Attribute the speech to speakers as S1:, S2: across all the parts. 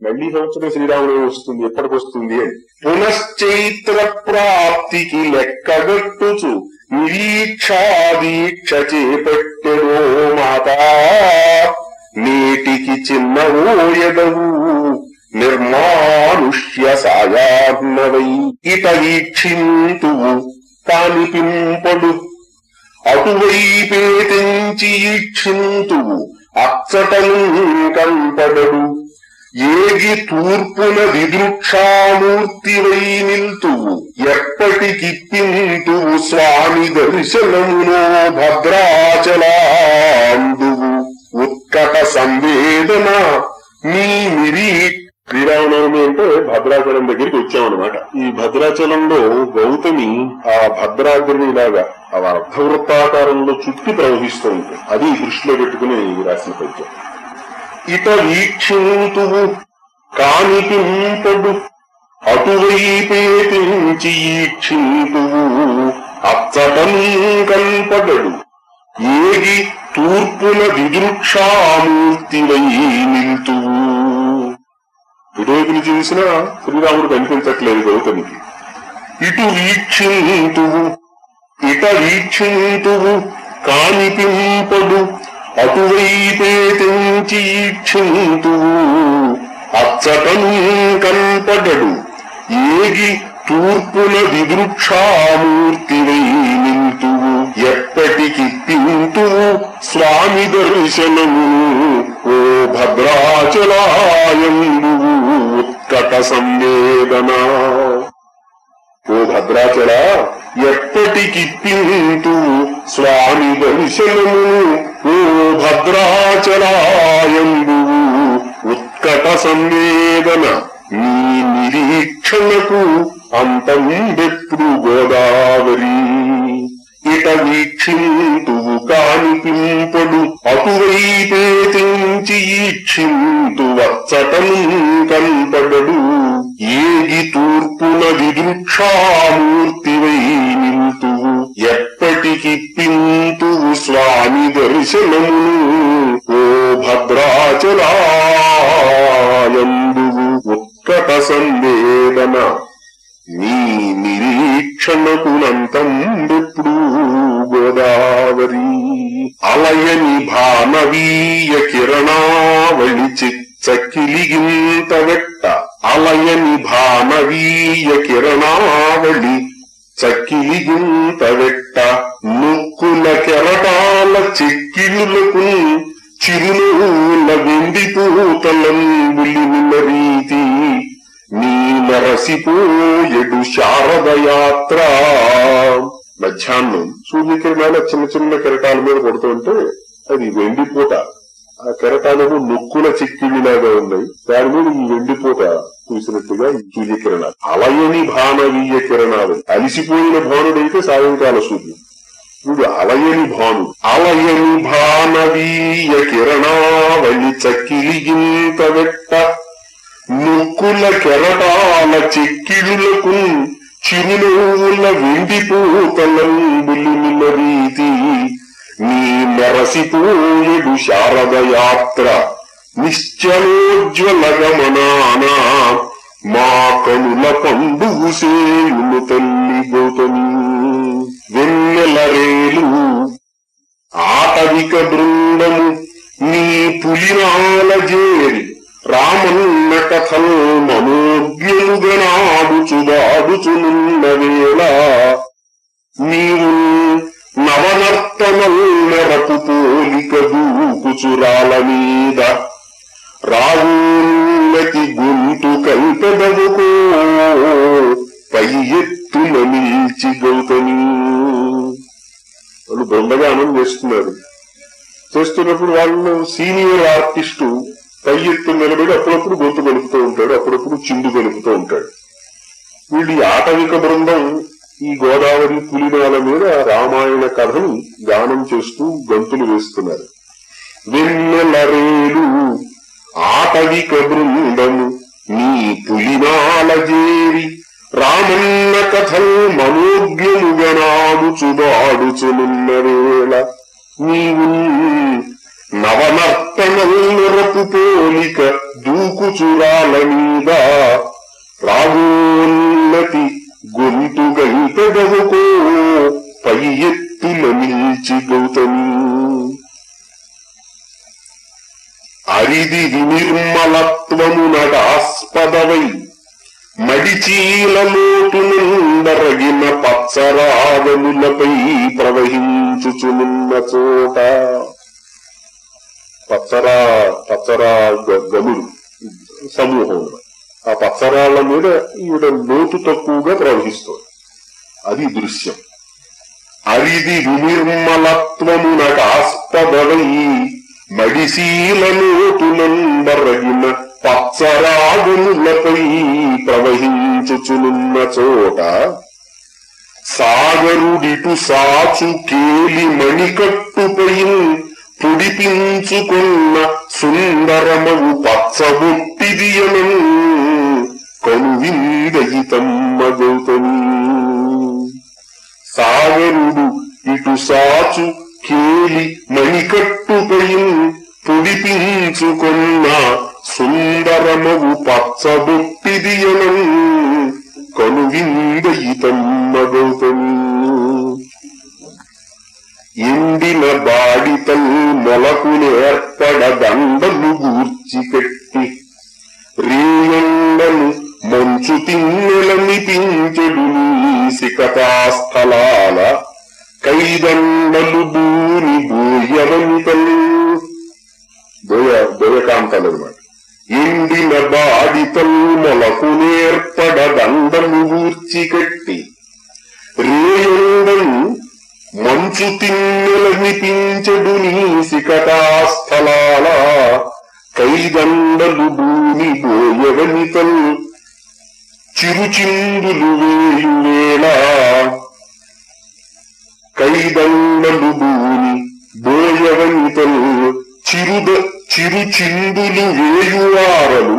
S1: మళ్లీ సంవత్సరం శ్రీరాముడు వస్తుంది, ఎప్పటికి వస్తుంది అని. పునశ్చైత్ర ప్రాప్తికి లెక్కగట్టుచు నిరీక్షాదీక్ష చేపట్టెడో మాతా, నేటికి చిన్నవోయదవు నిర్మానుష్య సాయార్ణవై. ఇట వీక్షింతువు కానిపింపడు, అటువైపే తెంచి ఈక్షింతువు అచ్చటను కంపడడు. ఏగి తూర్పున విదృక్షామూర్తివై నిల్తువు, ఎప్పటికిప్పింతువు స్వామి దర్శనమునో భద్రాచలాందువు. ఉత్కట సంవేదన నీ శ్రీరామనవమి అంటే భద్రాచలం దగ్గరికి వచ్చామన్నమాట. ఈ భద్రాచలంలో గౌతమి ఆ భద్రాద్రిని ఇలాగా ఆ అర్ధవృత్తాకారంలో చుట్టి ప్రవహిస్తూ ఉంటుంది. అది దృష్టిలో పెట్టుకుని రాసిన పద్యం. ఇట వీక్షింతువు కానిపింపడు, అటువైపే తెంచి ఈక్షింతువు అచ్చటను కల్పడడు. ఏగి తూర్పున విదృక్షామూర్తివై నిల్తువు. ఇటువైపు నుంచి చూసినా శ్రీరాముడు కనిపించట్లేదు గౌతమికి. ఇటు వీక్షింతువు ఇట వీక్షింతువు కానిపింపడు, అటువైపే తెంచి ఈక్షింతువు అచ్చటను కల్పడడు. ఏగి తూర్పున విదృక్షామూర్తివై నిల్తువు, ఎప్పటికిప్పింతువు స్వామి దర్శనము ఓ భద్రాచలాయందువు. ఉత్కట సంవేదన ఓ భద్రాచల, ఎప్పటికిప్పింతువు స్వామి దర్శనము ఓ భద్రాచలాయందువు. ఉత్కట సంవేదన నీ నిరీక్షణకు అంతంబెప్పుడు గోదావరి. ఇట వీక్షింతువు కానిపింపడు, అటువైపే తెంచి ఈక్షింతు వచ్చటను కల్పడడు. ఏగి తూర్పున విదృక్షామూర్తివై నిల్తువు, ఎప్పటికిప్పింతువు స్వామి దర్శనమును ఓ భద్రాచలాయందువు. ఉత్కట సంవేదన నీ నిరీక్షణకునంతంబెప్పుడు గోదావరి. అలయని భానవీయ కిరణావళి చిచ్చకిలిగింత వెట్ట, అలయని భానవీయ కిరణావళి చక్కిలిగింత వెట్ట. ముక్కుల కెరటాల చెక్కిలులకు చిరునూల వెండి పూతలంబులిన రీతి, నీ మరసిపోయెడు శారదయాత్ర. మధ్యాహ్నం సూర్యకిరణాలు చిన్న చిన్న కెరటాల మీద పడుతుంటే అది వెండిపూట. ఆ కెరటాలకు నొక్కుల చిక్కిళ్ళలాగా ఉన్నాయి, దాని మీద ఈ వెండిపూట చూసినట్టుగా ఈ సూర్యకిరణాలు. అలయని భానవీయ కిరణాలు. అలిసిపోయిన భానుడైతే సాయంకాల సూర్యుడు, వీడు అలయని భాను. అలయని భానవీయ కిరణావళి చక్కిలిగింత వెట్ట, ముక్కుల కెరటాల చెక్కిళ్ళకు చిరునవ్వుల వెండిపూతలంబులిన రీతి, నీ మెరసిపోయెడు శారదయాత్ర. నిశ్చలోజ్వల గమనానా మా కనుల పండుగ సేయును తల్లి గౌతమి. వెన్నెల రేలు ఆటవిక బృందము నీ పులినాల జేరి, రామన్న కథలు మనోజ్ఞముగనాడుచుదాడుచునున్న వేళ, నీవు నవనర్తనల్ మెరపు పోలిక దూకుచురాల మీద, రావులకి గొంతు కల్పెదవుకో పై ఎత్తున నిలిచి గౌతమి. వాళ్ళు బృందగానం చేస్తున్నారు. చేస్తున్నప్పుడు వాళ్ళు సీనియర్ ఆర్టిస్టు పై ఎత్తు నిలబడి అప్పుడప్పుడు గొంతు కలుపుతూ ఉంటాడు, అప్పుడప్పుడు చిందు కలుపుతూ ఉంటాడు. వీళ్ళు ఆటవిక బృందం ఈ గోదావరి పులినాల మీద రామాయణ కథను గానం చేస్తూ గంతులు వేస్తున్నారు. వెన్నెల రేలు ఆటవిక బృందము నీ పులినాల జేరి, రామన్న కథలు మనోజ్ఞముగనాడుచుదాడుచునున్న వేళ, నీవు నవనర్తనల్ నిరపు పోలిక దూకుచు చురాల మీద రాగోన్నతి గొంతుగల్పెదవుకో పై ఎత్తుల నిలిచి గౌతమి. అరిది వినిర్మలత్వమునడాస్పదవై మడిచీలలోటునుండరగిన పచ్చరాగములపై ప్రవహించుచునున్న చోట. పచ్చరా గనులు సమూహం, ఆ పచ్చరాళ్ల మీద ఈవిడ లోతు తక్కువగా ప్రవహిస్తుంది. అది దృశ్యం. అరిది వినిర్మలత్వమునడాస్పదవై మడిశీలలోటునందరగిన పచ్చరాగములపై ప్రవహించుచునున్న చోట సాగరుడిటు సాచు కేలి మణికట్టుపై పొడిపించుకున్న సుందరమవు పచ్చబొట్టిదియనం కనువిందయితమ్మ గౌతమి. సాగరుడు ఇటు సాచు కేలి మణికట్టుపై పొడిపించుకున్న సుందరమవు పచ్చబొట్టిదియనం కనువిందయితమ్మ గౌతమి. ఎండిన బాడితల్ మొలకులేర్పడ దండలు గూర్చి పెట్టి రేయండను మంచు తిన్నెలనిపించెడు సికతాస్థలాల కైదండలు బూని బోయవంతలు. బోయకాంతాలు అనమాట. ఎండిన బాడితల్ మొలకులేర్పడ దండలు గూర్చి కట్టి రేయండను మంచు తిన్నెలనిపించెడు సికటాస్థలాల కైదండలు భూమి బోయవనితల్ చిరుచిందులు వేయువేళ. కైదండలు భూమి బోయవనితల్ చిరుచిందులు వేయువారలు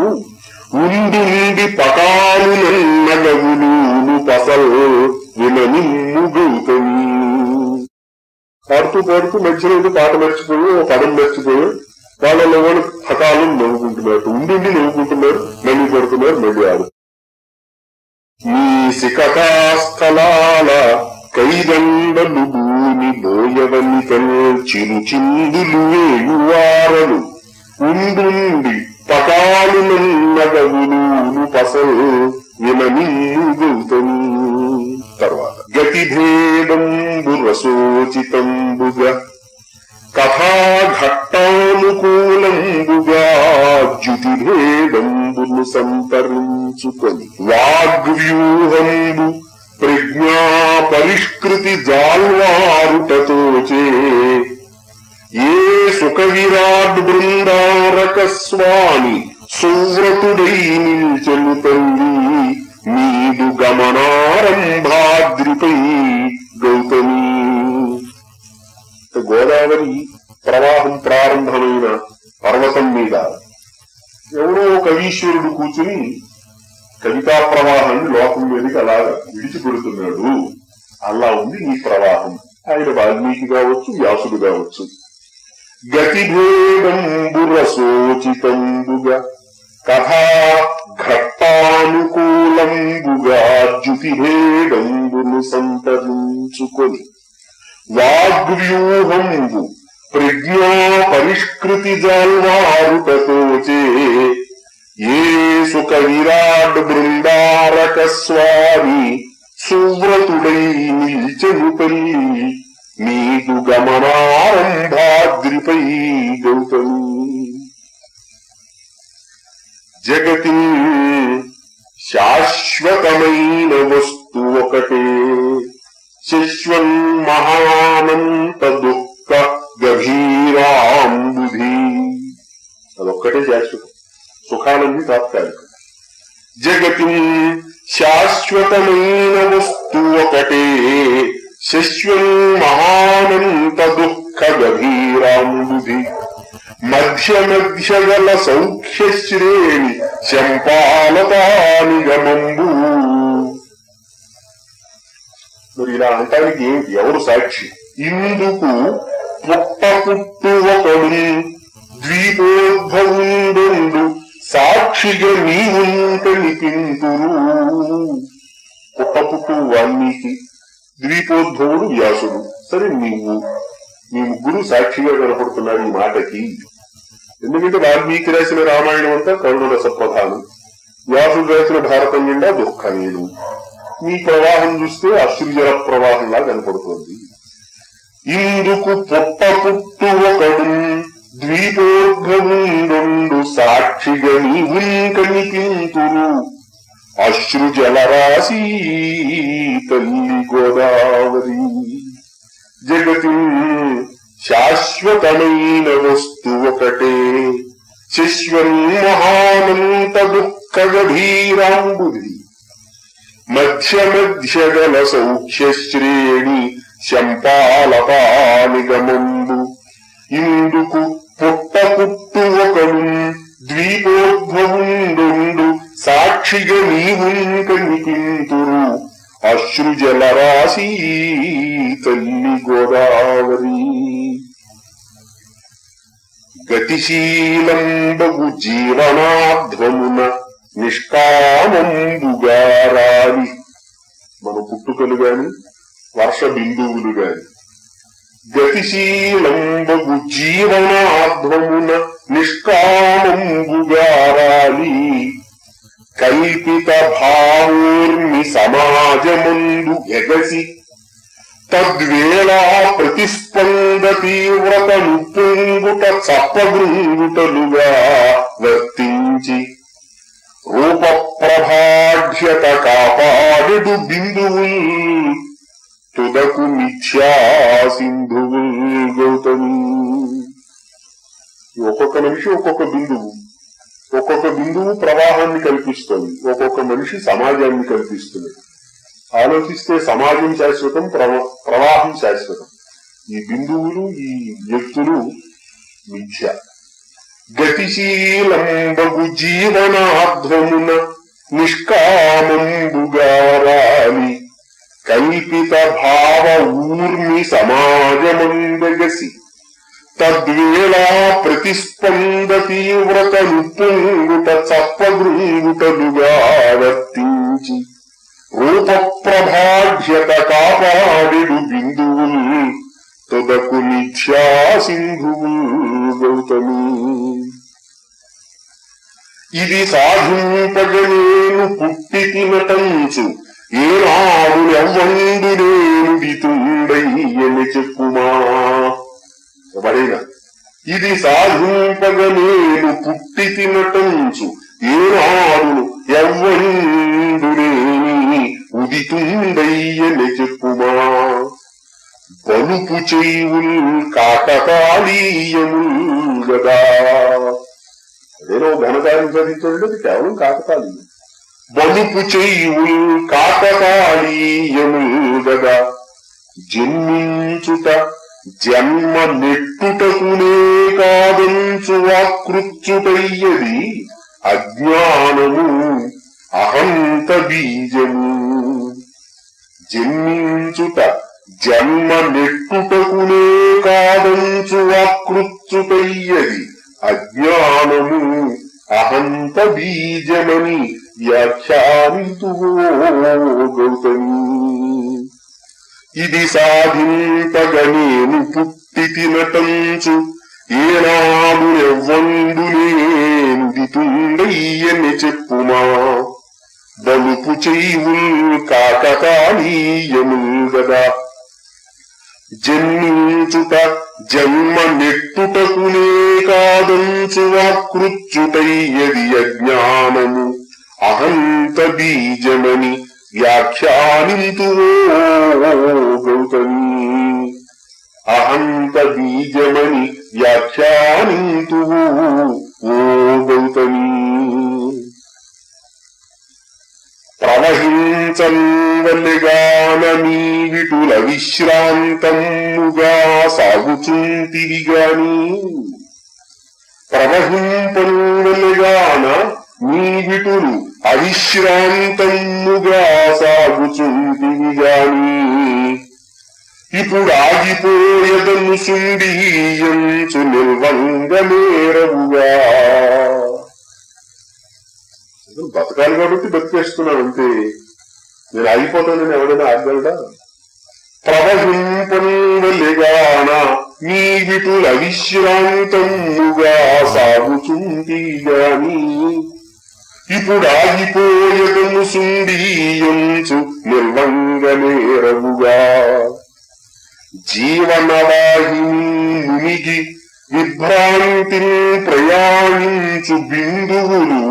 S1: ఉండుండి పకాలునన్నగవులు పసల్ విననిమ్ము గౌతమి. పాడుతూ పాడుతూ మధ్యలో పాట మర్చిపోయి ఓ పదం మర్చిపోయి వాళ్ళలో వాళ్ళు పటాలు నవ్వుకుంటున్నారు, ఉండి నవ్వుకుంటున్నారు, మళ్ళీ పడుతున్నారు, మళ్ళీ ఆడు. ఈ సికటాస్థలాల కైదండలు భూమి బోయవనితల్ చిరుచిందులు వేయువారలు ఉండుండి పటాలునన్నగవులు పసల్ విననిమ్ము గౌతమి. తర్వాత గతిభేదంబు రసోచితంబుగా కథాఘట్టానుకూలంబుగా జ్యుతిభేదంబును సంతరించుకొని వాగ్వ్యూహంబు ప్రజ్ఞా పరిష్కృతి జాల్వారుటతోచే ఏ సుఖ విరాట్ బృందారక స్వామి సువ్రతుడై నిల్చెను తల్లి నీదు గమనారంభాద్రిపై గౌతమి. గోదావరి ప్రవాహం ప్రారంభమైన పర్వతం మీద ఎవరో కవీశ్వరుడు కూర్చుని కవితా ప్రవాహాన్ని లోకం మీదకి అలాగా విడిచిపెడుతున్నాడు. అలా ఉంది ఈ ప్రవాహం. ఆయన వాల్మీకి కావచ్చు, వ్యాసుడు కావచ్చు. గతిభేదంబు రసోచితంబుగా కథా ఘట్టానుకూలంబుగా జ్యుతిభేదంబును సంతరించుకొని వాగ్వ్యూహంబు ప్రజ్ఞా పరిష్కృతి జాల్వారుటతోచే ఏ సుఖ విరాట్ బృందారక స్వామి సువ్రతుడై నిల్చెను తల్లి నీదు గమనారంభాద్రిపై గౌతమి. జగతి శాశ్వతమైన వస్తు ఒకటే శశ్వన్ మహానంత దుఃఖ గభీరాంబుధి. అదొక్కటే శాశ్వతం, సుఖాలన్నీ తాత్కాలికం. జగతి శాశ్వతమైన వస్తు ఒకటే శశ్వన్ మహానంత దుఃఖ గభీరాంబుధి. మధ్య మధ్య గల సౌఖ్య శ్రేణి శంపాలతానిగమంబు. మరి ఇలా అంటానికి ఎవరు సాక్షి? ఇందుకు పుట్ట పుట్టు ఒకడు ద్వీపోద్భవుండు సాక్షిగా నీవుంటనిపింతురు. పుట్టపుట్టు వాల్మీకి, ద్వీపోద్భవుడు వ్యాసుడు. సరే మీ ముగ్గురు సాక్షిగా కనపడుతున్నారు ఈ మాటకి. ఎందుకంటే వాల్మీకి రాసిన రామాయణం అంతా కరుణరస ప్రధానం, వ్యాసుడు రాసిన భారతం నిండా దుఃఖమేను. మీ ప్రవాహం చూస్తే అశ్రుజల ప్రవాహంలా కనపడుతోంది. ఇందుకు పుట్టపుట్టు ఒకడు ద్వీపోద్భవుండు సాక్షిగా నీవుంటనిపింతురు. అశ్రుజలరాశి తల్లి గోదావరి. జగతి శాశ్వతమైన వస్తు ఒకటే, శిశ్వం మహానంత దుఃఖ గభీరాంబుధి. మధ్య మధ్యగల సౌఖ్య శ్రేణి శంపాలపానిగమంబు. ఇందుకు పుట్టపుట్టు ఒకడు ద్వీపోద్భవుండు సాక్షిగా నీవుంటనిపింతురు. అశ్రుజలరాశి తల్లి గోదావరి. గతిశీలంబగు జీవనాధ్వమున నిష్కామంబుగా రాలి. మన పుట్టుకలు గాని వర్ష బిందువులు గాని గతిశీలంబగు జీవనాధ్వమున నిష్కామంబుగా రాలి. కల్పిత భావోర్మి సమాజమందు ఎగసి తద్వేళా ప్రతిస్పంద తీవ్రతను పొంగుట చప్పగృంగుటలుగా వర్తించి రూపప్రభాఢ్యత కాపాడెడు బిందువుల్ తుదకు మిథ్యా సింధువుల్ గౌతమి. ఒక్కొక్క మనిషి ఒక్కొక్క బిందువు ప్రవాహాన్ని కల్పిస్తుంది, ఒక్కొక్క మనిషి సమాజాన్ని కల్పిస్తుంది. ఆలోచిస్తే సమాజం శాశ్వతం, ప్రవాహం శాశ్వతం. ఈ బిందువులు, ఈ వ్యక్తులు మిథ్య. గతిశీలంబగు జీవనాధ్వమున నిష్కామంబుగా రాలి. కల్పిత భావ ఊర్మి సమాజమందగసి తద్వేళా ప్రతిస్పంద తీవ్రతను పొంగుట చప్పగృంగుటలుగా వర్తించి రూపప్రభాఢ్యత కాపాడెడు బిందువుల్ తుదకు మిథ్యా సింధువుల్ గౌతమి. ఇది సాధింపగనేను పుట్టి తినటంచు ఏనాడు ఎవ్వండు నేను దితుండయ్యని చెప్పుమా. ఎవరైనా ఇది సాధింపగనేను పుట్టి తినటంచు ఏనాడు ఎవ్వండునేని ఉదితుండయ్యని చెప్పుమా. బలుపు చేయుల్ కాకతాళీయముల్ గదా. అదేనో ఘనకార్యం సాధించండి, అది కేవలం కాకతాళీయం. బలుపు చేయుల్ కాకతాళీయముల్ గదా. జన్మించుట జన్మ నెట్టుటకునే కాదంచు వాకృత్యుటయ్యది అజ్ఞానము అహంత బీజము. జన్మించుట జన్మ నెట్టుటకునే కాదంచు వాకృత్యుటయ్యది అజ్ఞానము అహంత బీజమని వ్యాఖ్యానితువో గౌతమి. ఇది సాధింపగనేను పుట్టి తినటంచు ఏనాడు ఎవ్వండు నేను దితుండయ్యని చెప్పుమా. బలుపు చేయుల్ కాకతాళీయముల్ గదా. జన్మించుట జన్మ నెట్టుటకునే కాదంచు వాకృత్యుటయ్యది అజ్ఞానము అహంత బీజమని వ్యాఖ్యానితువో గౌతమి. అహంత బీజమని వ్యాఖ్యానితువో ఓ గౌతమి. ప్రవహించవల్లిగానమీ విటుల విశ్రాంతముగా సాగుచుంటివి గాని. ప్రవహింపనువల్లిగాన మీ విటులు అవిశ్రాంతముగా సాగుచుంటివి గాని. ఇప్పుడు ఆగిపోయదను సుండీయంచు నిల్వంగ నేరవుగా. బతకాలి కాబట్టి బతికేస్తున్నాను అంతే. నేను ఆగిపోతానని ఎవరైనా ఆగలడా? ప్రవహింపంగాన నీ విటుల అవిశ్రాంతముగా సాగుతుంది గాని ఇప్పుడు ఆగిపోయదము సుండీయంచు నిర్వంగనేరవుగా. జీవనవాహిని మునిగి విభ్రాంతిని ప్రయాణించు బిందువులు,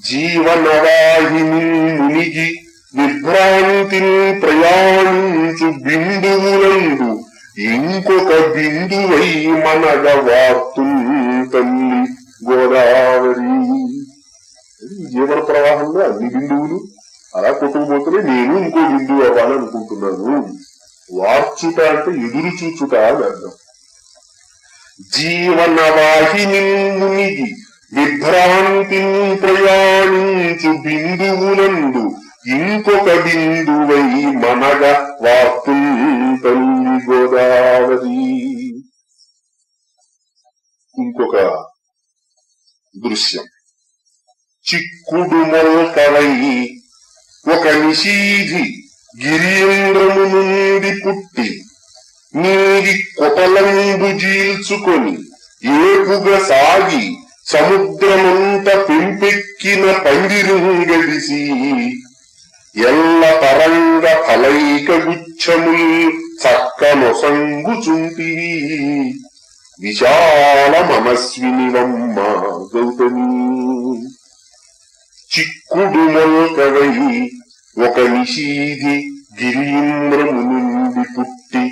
S1: జీవనవాహిని మునిగి విభ్రాంతిని ప్రయాణించు బిందువులందు ఇంకొక బిందువై మనగ వార్తుంతల్లి గోదావరి. జీవన ప్రవాహంలో అన్ని బిందువులు అలా కొట్టుకుపోతూనే నేను ఇంకో బిందువు అవ్వాలనుకుంటున్నాను. వార్చుట అంటే ఎదురు చూచుట అని అర్థం. జీవనవాహిని మునిగి విభ్రాంతిని ప్రయాణించు బిందువులందు ఇంకొక బిందువై మనగ వార్తుంతల్లి గోదావరి. ఇంకొక దృశ్యం. చిక్కుడు మొల్కవై ఒక నిషీధి గిరీంద్రము నుండి పుట్టి నీరి కొటలంబు జీల్చుకొని ఏపుగా సాగి సముద్రమంత పెంపెక్కిన పందిరుంగడిసి ఎల్ల తరంగ ఫలైక గుచ్చముల్ చక్కనొసంగుచుంటివి విశాల మనస్వినివమ్మ గౌతమి. చిక్కుడు మొల్కవై ఒక నిషీధి గిరీంద్రము నుండి పుట్టి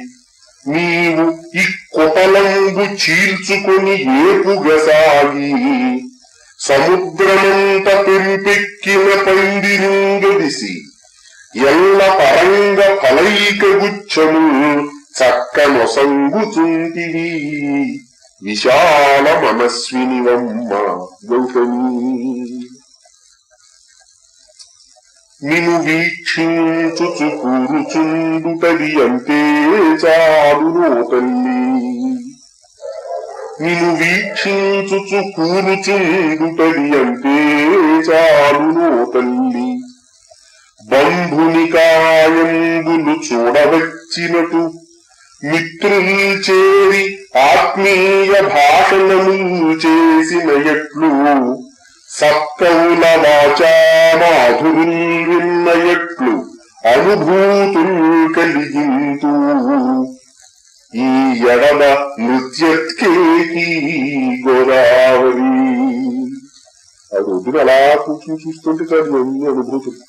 S1: నీవు ఈ కొటలంబు చీల్చుకొని ఏపుగా సాగి సముద్రమంత పెంపెక్కిన పందిరుంగడిసి ఎల్ల పరంగ ఫలైక గుచ్చము చక్కనొసంగుచుంటివి విశాల మనస్వినివమ్మ గౌతమి. నిను వీక్షించుచు కూరుచుండుటది అంతే చాలునో తల్లి. నిను వీక్షించుచు కూరుచుండుటది అంతే చాలునో తల్లి. బంధుని కాయంబులు చూడవచ్చినటు మిత్రులు చేరి ఆత్మీయ భాషణము చేసిన ఎట్లు సత్కవుల వాచా మాధురుల్ విన్న ఎట్లు అనుభూతులు కలిగింతూ ఈ ఎడమ నృత్యత్కేకి గోదావరి. అది వద్దున అలా కూర్చుని చూస్తుంటే చాలు ఎన్ని అనుభూతులు.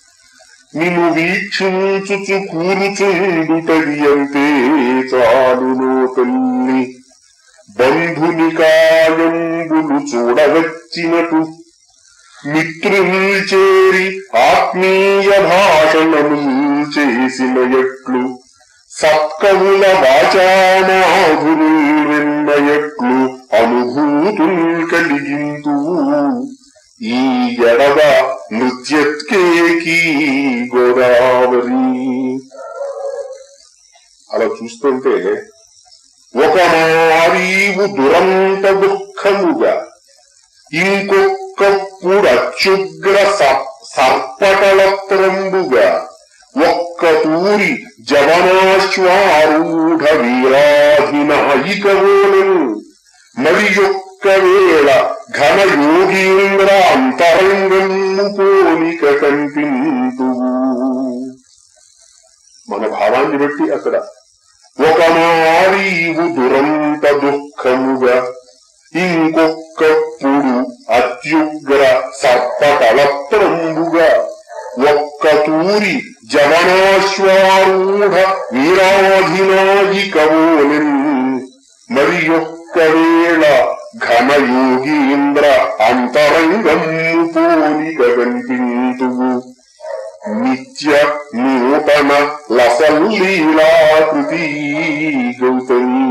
S1: నిన్ను వీక్షించుచు కూరుచుండుటది అంతే చాలునో తల్లి. బంధుని కాయంబులు చూడవచ్చినటు మిత్రులు చేరి ఆత్మీయ భాషణము చేసిన ఎట్లు సత్కవుల వాచామాధురు విన్న ఎట్లు అనుభూతులు కలిగింతూ ఈ ఎడవ నృత్యత్కేకి గోదావరి. అలా చూస్తుంటే ఒక మారీవు దురంత దుఃఖముగా ఇంకొకప్పుడు అత్యుగ్ర సర్పటలత్రంబుగా ఒక్క తూరి జవనాశ్వారూఢ వీరాధినాయికవోలను మరి ఒక్క వేళ ఘన యోగీంద్ర అంతరంగము పోలిక కనిపింతు. మన భావాన్ని బట్టి అక్కడ ఒక మారీవు దురంత దుఃఖముగా ఇంకొకప్పుడు అత్యుగ్ర సర్పటలత్రంబుగా ఒక్క తూరి జవనాశ్వారూఢ వీరాధినాయికవోలెన్ మరి ఒక్క వేళ ఘన యోగీంద్ర అంతరంగము పోలిక కనిపింతువు. నిత్య నూతన లసల్లీలాకృతి గౌతమి.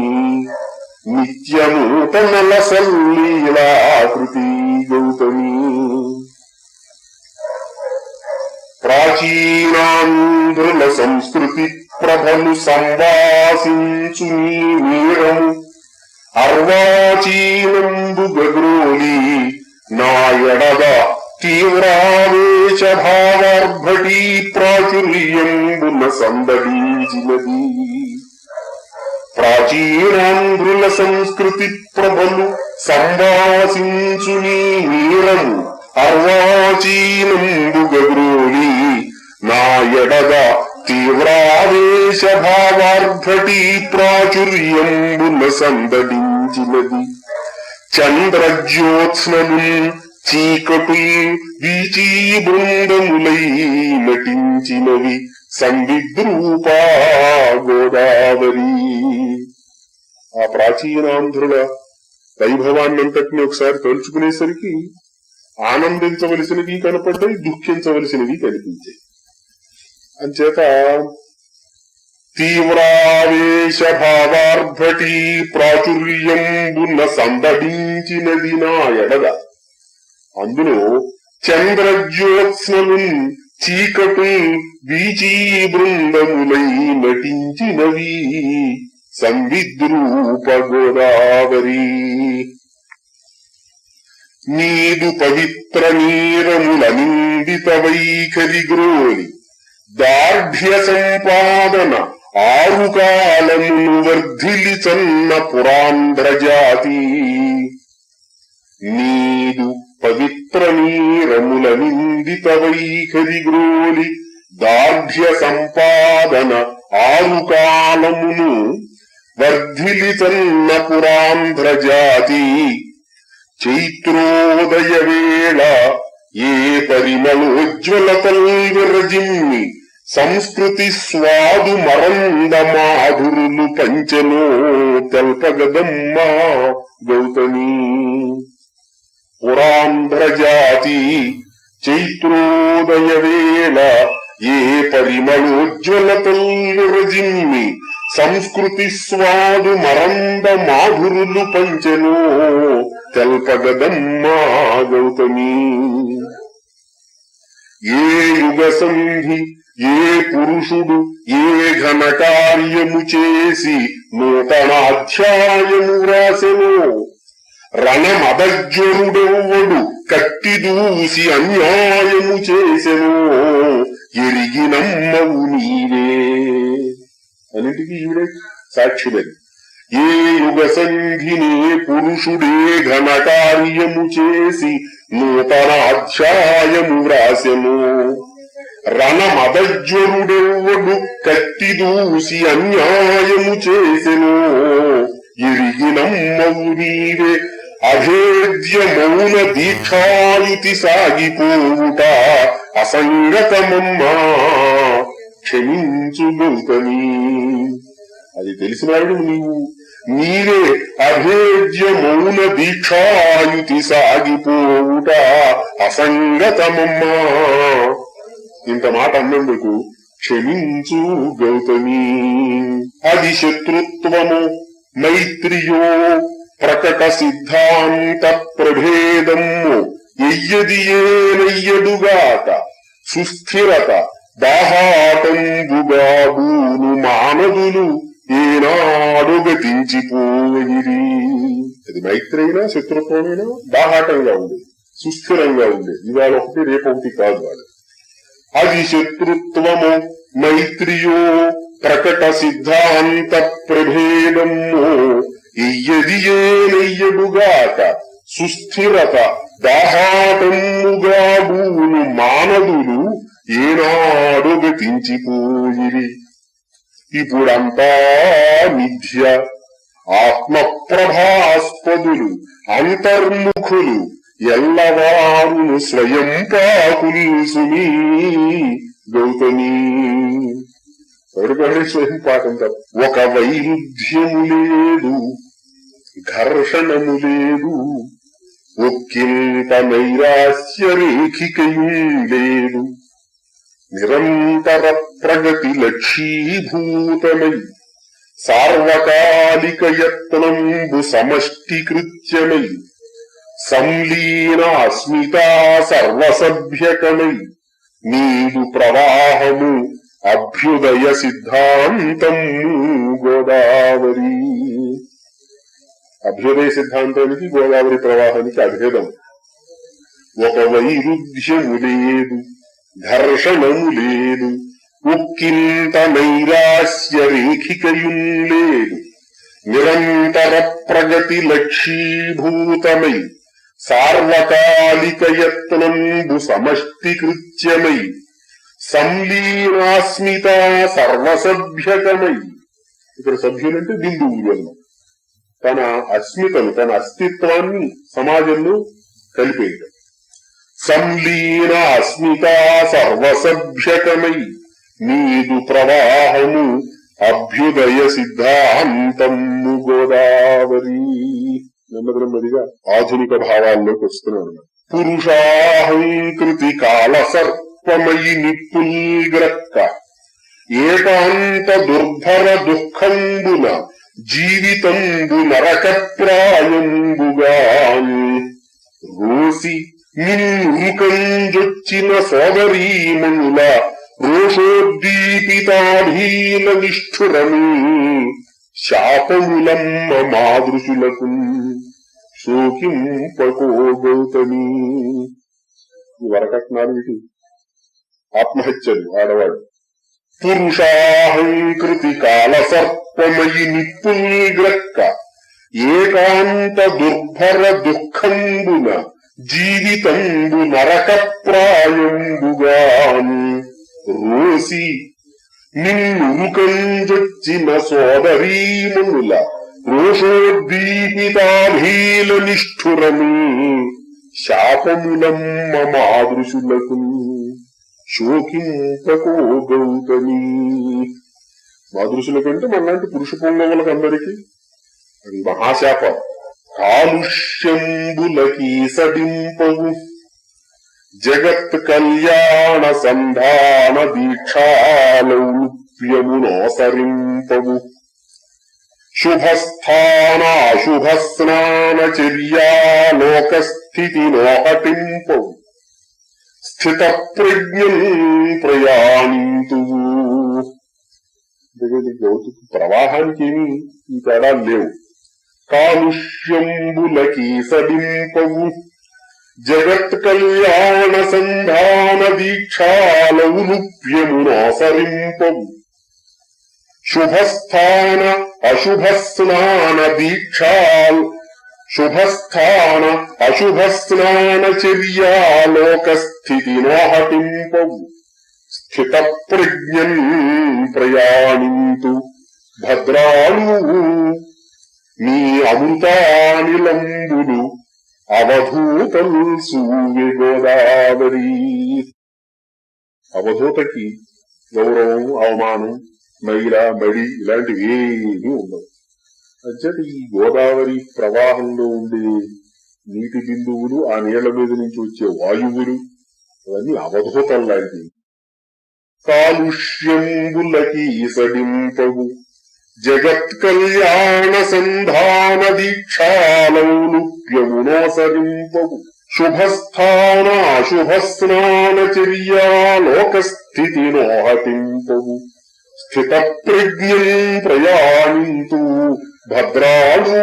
S1: నిత్య నూతన లసల్లీలాకృతి గౌతమి. ప్రాచీనాంధ్రుల సంస్కృతి ప్రభలు సంవాసించు నీ వీరము అర్వాచీనందు గగ్రోలి నా ఎడద తీవ్రావేశ భావార్భటీ ప్రాచుర్యంబున సందడించినది. ప్రాచీనాంధ్రుల సంస్కృతి ప్రభలు సంవాసించు నీ నీరము అర్వాచీనంబుగగ్రోలి నా ఎడద తీవ్రావేశ భావార్భటీ ప్రాచుర్యంబున సందడించినది. చంద్రజ్యోత్స్నలు చీకటి వీచీ బృందములై నటించినవి సంవిద్రూపా గోదావరి. ఆ ప్రాచీనాంధ్రుల వైభవాన్నంతటిని ఒకసారి తలుచుకునేసరికి ఆనందించవలసినవి కనపడ్డాయి, దుఃఖించవలసినవి కనిపించాయి. అంచేత తీవ్రావేశ భావార్భటీ ప్రాచుర్యంబున సందడించినది నా ఎడద. అందులో చంద్రజ్యోత్స్నలు చీకటి వీచీ బృందములై నటించినవి సంవిద్రూప గోదావరి. నీదు పవిత్ర నీరముల నిందిత వైఖరి గ్రోలి దార్ఢ్య సంపాదన ఆరు కాలమును వర్ధిలి చన్న పురాంధ్రజాతి. నీదు పవిత్ర నీరముల నిందిత వైఖరి గ్రోలి దార్ఢ్య సంపాదన ఆరు కాలమును వర్ధిలి చన్న పురాంధ్రజాతి. చైత్రోదయ వేళ ఏ పరిమళోజ్వలతల్ విరజిమ్మి సంస్కృతి స్వాదు మరంద మాధురులు పంచనో తెల్పగదమ్మా గౌతమి. పురాంధ్రజాతి చైత్రోదయ వేళ ఏ పరిమళోజ్వలతల్ విరజిమ్మి సంస్కృతి స్వాదు మరంద మాధురులు పంచనో తెల్పగదమ్మా గౌతమి. ఏ యుగ సంధి ఏ పురుషుడు ఏ ఘన కార్యము చేసి నూతనాధ్యాయము వ్రాసెనో రణమదజ్వరుడెవ్వడు కట్టి దూసి అన్యాయము చేసెనో ఎరిగినమ్మవు నీవే. అన్నిటికీ ఈవిడే సాక్షిదని. ఏ యుగ సంధినే పురుషుడే ఘన కార్యము చేసి నూతన అధ్యాయము వ్రాసెను రణమదజ్వరుడెవ్వడు కట్టి దూసి అన్యాయము చేసెను ఎరిగినమ్మవు నీవే. అభేద్య మౌన దీక్షాయుతి సాగిపోవుట అసంగతమమ్మా క్షమించు గౌతమి. అది తెలిసినాడు నీవు. నీవే అభేద్య మౌన దీక్షాయుతి సాగిపోవుట అసంగతమమ్మా. ఇంత మాట అన్నందుకు క్షమించు గౌతమి. అది శత్రుత్వము మైత్రియో ప్రకట సిద్ధాంత ప్రభేదము ఎయ్యదియేనయ్యడుగాక సుస్థిరత దాహాటంబుగా బూను మానదులు ఏనాడు గతించిపోయిరి. అది మైత్రైనా శత్రుత్వమైనా దాహాటంగా ఉండేది, సుస్థిరంగా ఉండేది. ఇవాళ ఒకటి రేపొకటి కాదు. వాళ్ళు అది శత్రుత్వము మైత్రియో ప్రకట సిద్ధాంత ప్రభేదము ఎయ్యదియేనయ్యడుగాక సుస్థిరత దాహాటముగా బూను మానదులు ఏనాడు గతించిపోయిరి. ఇప్పుడంతా మిథ్య ఆత్మప్రభాస్పదులు అంతర్ముఖులు ఎల్లవారును స్వయం పాకులు సుమీ గౌతమి. ఎవరికంటే స్వయం పాకం తప్ప. ఒక వైరుధ్యము లేదు, ఘర్షణము లేదు, ఒక్కింత నైరాస్య రేఖికయూ లేదు. నిరంతర ప్రగతి లక్షీభూతమై సార్వకాలిక యత్నంబు సమష్టికృత్యమై సంలీన అస్మితా సర్వసభ్యకమై నీదు ప్రవాహము అభ్యుదయ సిద్ధాంతము గోదావరి. అభ్యుదయ సిద్ధాంతానికి గోదావరి ప్రవాహానికి అభేదం. ఒక వైరుధ్యము లేదు, ఘర్షణము లేదు, ఉక్కింత నైరాశ్య రేఖికయుం లేదు, నిరంతర ప్రగతి లక్ష్యీభూతమై సార్వకాలిక యత్నంబు సమష్టికృత్యమై సంలీనాస్మిత సర్వసభ్యకమై. ఇక్కడ సభ్యులంటే బిందువులు అన్న తన అస్మితను, తన అస్తిత్వాన్ని సమాజంలో కలిపేయటం. సంలీన అస్మిత సర్వసభ్యకమై నీదు ప్రవాహము అభ్యుదయ సిద్ధాంతము గోదావరి. నెమ్మదిగా ఆధునిక భావాల్లోకి వస్తున్నాడు. పురుషాహంకృతి కాల సర్పమయి నిప్పుల్గ్రక్క ఏకాంత దుర్భర దుఃఖంబున జీవితంబు నరకప్రాయంబుగాన్ రోసి నిన్నుకంజొచ్చిన సోదరీమణుల రోషోద్దీపితాభీల నిష్ఠురము శాపములమ్మ మాదృశులకు శోకింపకో గౌతమి. ఈ వరకట్నాలు వీటి ఆత్మహత్యలు ఆడవాడు. పురుషాహంకృతి కాల సర్పమయి నిప్పుల్గ్రక్క ఏకాంత దుర్భర దుఃఖంబున జీవితంబు నరకప్రాయంబుగాన్ రోసి నిన్నుకంజొచ్చిన సోదరీమణుల రోషోద్దీపితాభీల నిష్ఠురము శాపములమ్మ మాదృశులకు శోకింపకో గౌతమి. మాదృశుల కంటే మనలాంటి పురుష పొంగవులకు అందరికీ అది మహాశాపం. కాలుష్యంబులకీ సడింపవు జగత్ కళ్యాణ సంధాన దీక్షాలౌప్యమునోసరింపవు శుభస్థాన అశుభ స్నాన చర్యాలోకస్థితి నోహటింపవు స్థిత ప్రజ్ఞం ప్రయాణింతువు. గౌతు ప్రవాహానికి ఏమీ ఈ తేడా లేవు. కాలుష్యంబులకీ సడింపవు జగత్ కళ్యాణ సంధాన దీక్షాలౌలుప్యమునోసరింపవు శుభస్థాన అశుభ స్నాన దీక్షాల్ శుభస్థాన అశుభ స్నాన చర్యాలోకస్థితి నోహటింపవు స్థిత ప్రజ్ఞం ప్రయాణింతు భద్రాలు నీ అమృతానిలంబులు అవధూతలు సూవ్య గోదావరి. అవధూతకి గౌరవం, అవమానం, మైల, మడి ఇలాంటివి ఏమీ ఉండవు. అంచేత ఈ గోదావరి ప్రవాహంలో ఉండే నీటి బిందువులు, ఆ నీళ్ల మీద నుంచి వచ్చే వాయువులు అవన్నీ అవధూతం లాంటివి. కాలుష్యంబులకీ సడింపవు జగత్ కళ్యాణ సంధాన దీక్షాలౌలుప్యమునోసరింపవు శుభస్థాన అశుభ స్నాన చర్యాలోకస్థితి నోహటింపవు స్థిత ప్రజ్ఞం ప్రయాణింతు భద్రాలు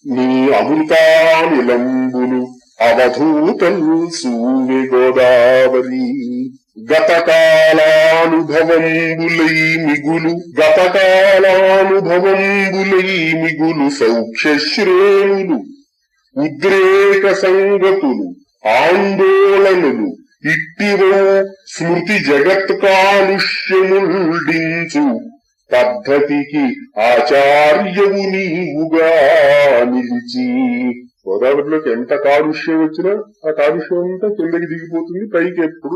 S1: నీ అమృతానిలంబులు అవధూతలు సూవ్య గోదావరి. గతకాలానుభవంబులై మిగులు సౌఖ్యశ్రేణులు ఉద్రేక సంగతులు ఆందోళనలు ఇట్టివో స్మృతి జగత్ కాలుష్యముల్డించు పద్ధతికి ఆచార్యవు నీవుగా నిలిచి. గోదావరిలోకి ఎంత కాలుష్యం వచ్చినా ఆ కాలుష్యం అంతా కిందకి దిగిపోతుంది, పైకి ఎప్పుడు